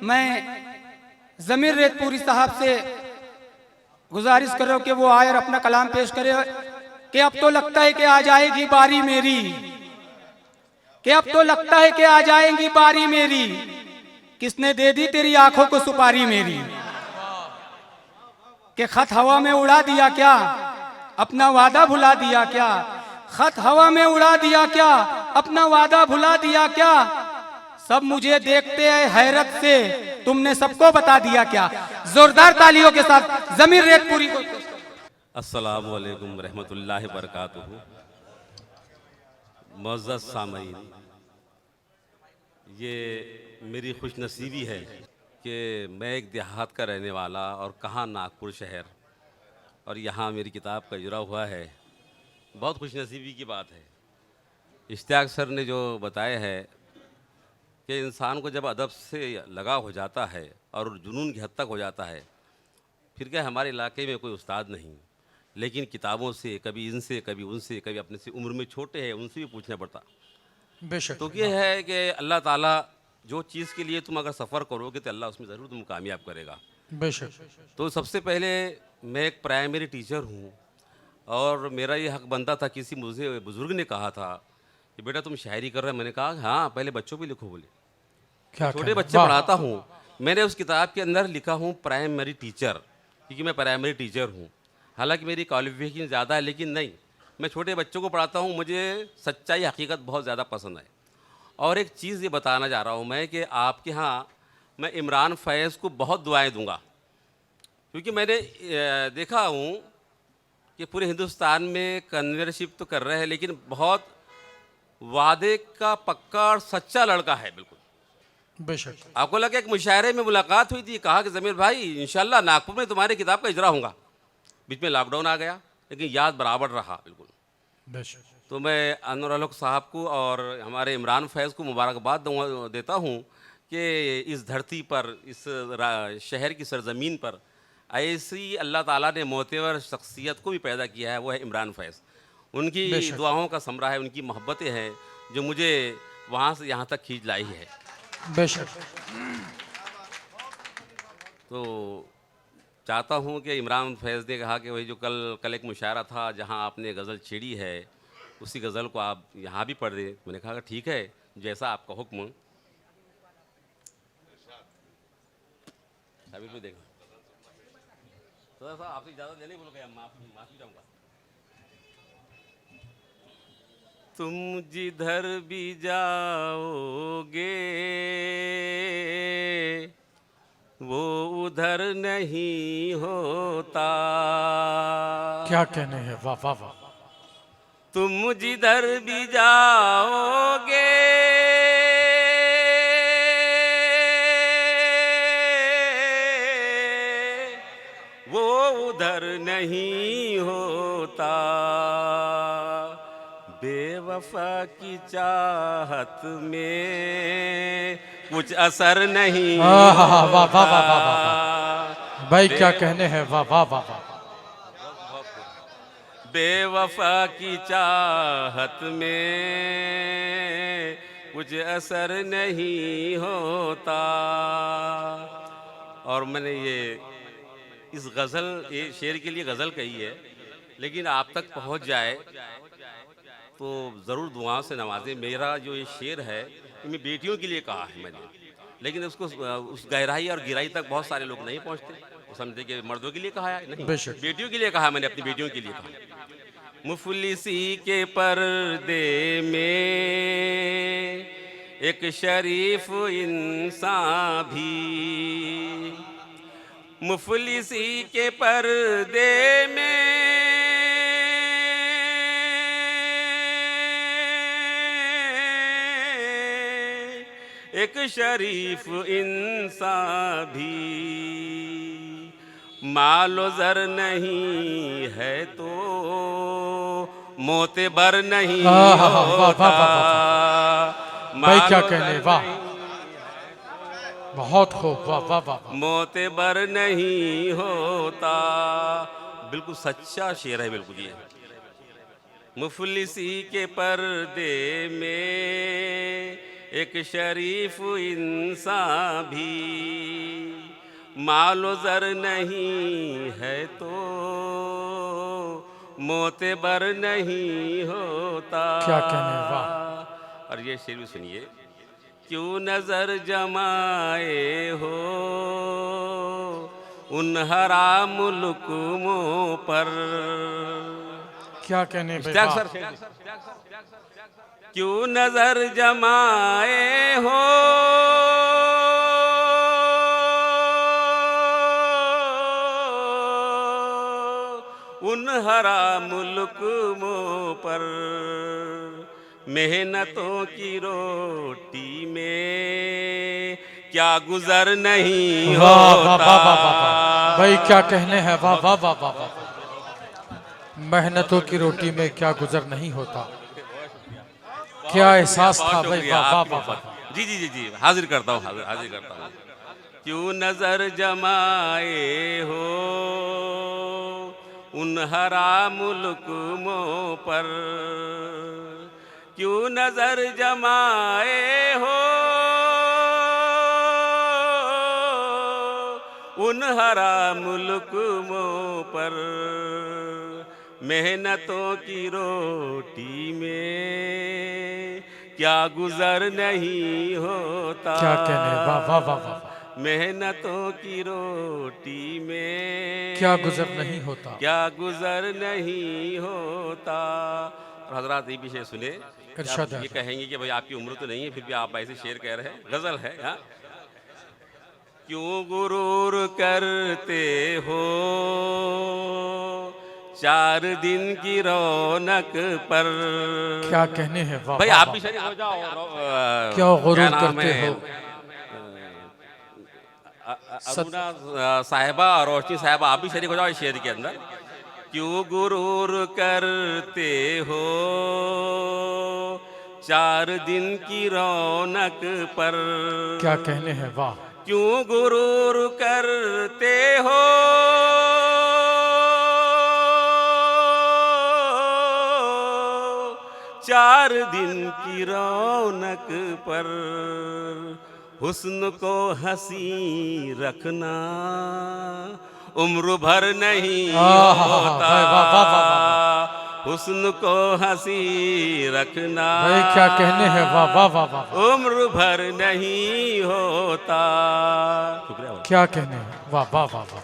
मैं ज़मीर रेतपुरी साहब से गुजारिश कर रहा हूँ कि वो आए और अपना कलाम पेश करे कि अब तो लगता है कि आ जाएगी बारी मेरी, कि अब तो लगता है कि आ जाएगी बारी मेरी, किसने दे दी तेरी आंखों को सुपारी मेरी, कि खत हवा में उड़ा दिया क्या, अपना वादा भुला दिया क्या, खत हवा में उड़ा दिया क्या, अपना वादा भुला दिया क्या, सब मुझे देखते हैं हैरत से, तुमने सबको बता दिया क्या। जोरदार तालियों के साथ ज़मीर रेतपुरी को। अस्सलामु अलैकुम रहमतुल्लाहि बरकातुहू। मुअज़्ज़ज़ सामईन, ये मेरी खुशनसीबी है कि मैं एक देहात का रहने वाला और कहाँ नागपुर शहर, और यहाँ मेरी किताब का इजरा हुआ है। बहुत खुशनसीबी की बात है। इश्तियाक सर ने जो बताया है कि इंसान को जब अदब से लगाव हो जाता है और जुनून की हद तक हो जाता है, फिर क्या हमारे इलाके में कोई उस्ताद नहीं, लेकिन किताबों से, कभी इनसे, कभी उनसे, कभी अपने से उम्र में छोटे हैं उनसे भी पूछना पड़ता। बेशक। तो ये है कि अल्लाह ताला जो चीज़ के लिए तुम अगर सफ़र करोगे तो अल्लाह उसमें ज़रूर तुम कामयाब करेगा। बेशक। तो सबसे पहले मैं एक प्राइमरी टीचर हूँ और मेरा ये हक बनता था। किसी मुझे बुज़ुर्ग ने कहा था कि बेटा तुम शायरी कर रहे हो। मैंने कहा हाँ, पहले बच्चों पे लिखो। बोले क्या छोटे बच्चे पढ़ाता हूँ। मैंने उस किताब के अंदर लिखा हूँ प्राइमरी टीचर, क्योंकि मैं प्राइमरी टीचर हूँ। हालांकि मेरी क्वालिफिकेशन ज़्यादा है, लेकिन नहीं, मैं छोटे बच्चों को पढ़ाता हूँ। मुझे सच्चाई हकीकत बहुत ज़्यादा पसंद है। और एक चीज़ ये बताना चाह रहा हूँ मैं कि आपके यहाँ मैं इमरान फैज़ को बहुत दुआएं दूंगा, क्योंकि मैंने देखा हूँ कि पूरे हिंदुस्तान में कन्वर्शिप तो कर रहे हैं, लेकिन बहुत वादे का पक्का और सच्चा लड़का है। बिल्कुल बेशक। आपको लगा एक मुशायरे में मुलाकात हुई थी, कहा कि ज़मीर भाई इंशाल्लाह नागपुर में तुम्हारी किताब का इजरा होगा। बीच में लॉकडाउन आ गया, लेकिन याद बराबर रहा। बिल्कुल। बेशक। तो मैं अनवर हक साहब को और हमारे इमरान फैज़ को मुबारकबाद देता हूँ कि इस धरती पर, इस शहर की सरज़मीन पर ऐसी अल्लाह ताला ने मोतेवर शख्सियत को भी पैदा किया है। वो है इमरान फैज़। उनकी दुआओं का समरा है, उनकी मोहब्बतें हैं जो मुझे वहाँ से यहाँ तक खींच लाई है। बेशक। तो चाहता हूँ कि इमरान फैज़ ने कहा कि वही जो कल एक मुशायरा था जहाँ आपने गज़ल छेड़ी है, उसी गज़ल को आप यहाँ भी पढ़ दें। मैंने कहा ठीक है, जैसा आपका हुक्म। अभी देखना थोड़ा सा आपसे इजाज़त लेने बोल गया, माफ़ी चाहूँगा। तुम जिधर भी जाओगे वो उधर नहीं होता। क्या कहने हैं, वाह वाह वाह। तुम जिधर भी जाओगे वो उधर नहीं होता। बेवफा की चाहत में कुछ असर नहीं वाह वाह होता। वाह वाह वाह भाई, क्या कहने हैं, वाह वाह वाह वाह। बेवफा की चाहत में कुछ असर नहीं होता। और मैंने इस गज़ल, ये शेर के लिए गज़ल कही है, लेकिन आप तक पहुंच जाए तो ज़रूर दुआओं से नवाजें। मेरा जो ये शेर है ये मैं बेटियों के लिए कहा है मैंने, लेकिन उसको उस गहराई और गिराई तक बहुत सारे लोग नहीं पहुंचते। वो समझते कि मर्दों के लिए कहा है, नहीं, बेटियों के लिए कहा। मैंने अपनी बेटियों के लिए कहा। मुफलिसी के पर्दे में एक शरीफ इंसान भी, मुफलिसी के पर्दे में एक शरीफ इंसान भी, मालो ज़र नहीं है तो मोतेबर नहीं होता। भाई क्या कहने, वाह, बहुत खूब, वाह वाह वाह। मोतेबर नहीं होता। बिल्कुल सच्चा शेर है। बिल्कुल ये मुफलिसी के पर्दे में एक शरीफ इंसान भी मालो ज़र नहीं है तो मोतेबर नहीं होता। क्या कहने, वाह। और ये शेर भी सुनिए। क्यों नजर जमाए हो उन हराम लुकुमों पर। क्या कहने भाई, त्याग वाह। सर, क्यों नजर जमाए हो उन हराम लुकुमों पर। मेहनतों की रोटी में क्या गुजर नहीं वाह वाह वाह होता। वाह वाह वाह। भाई क्या कहने हैं, वाह वाह वाह वाह वाह। मेहनतों की रोटी में क्या गुजर नहीं होता। क्या एहसास था भाई, वाह वाह वाह वाह। जी जी जी जी, हाजिर करता हूँ, हाजिर करता हूँ। क्यों नजर जमाए हो उन हराम लुकुमों पर। क्यों नजर जमाए हो उन हराम लुकुमों पर। मेहनतों की रोटी में क्या गुजर नहीं होता। क्या कहने, वाह वाह वाह वाह। मेहनतों की रोटी में क्या गुजर नहीं होता। क्या गुजर नहीं होता। और हजरात ये भी शेर सुने। इरशाद आप ये है। कहेंगे कि भाई आपकी उम्र तो नहीं है फिर भी आप ऐसे शेर कह रहे हैं, गजल है। हाँ, क्यों गुरूर करते हो 4 दिन की रौनक पर। क्या कहने हैं, वाह भाई वाह आप वाह। भी शरीक हो जाओ। क्यों क्या गुरूर नाम करते है? हो। अरुणा साहिबा और रोशनी साहिबा, आप भी शरीक हो जाओ इस शेर के अंदर। क्यों गुरूर करते हो 4 दिन की रौनक पर। क्या कहने हैं, वाह। क्यों गुरूर करते हो 4 दिन की रौनक पर। हुस्न को हंसी रखना उम्र भर नहीं होता। भाई वाह वाह वाह वाह। हुस्न को हंसी रखना भाई क्या कहने हैं, वाह वाह वाह वाह। उम्र भर नहीं होता। शुक्रिया। क्या कहने हैं, वाह वाह वाह वाह।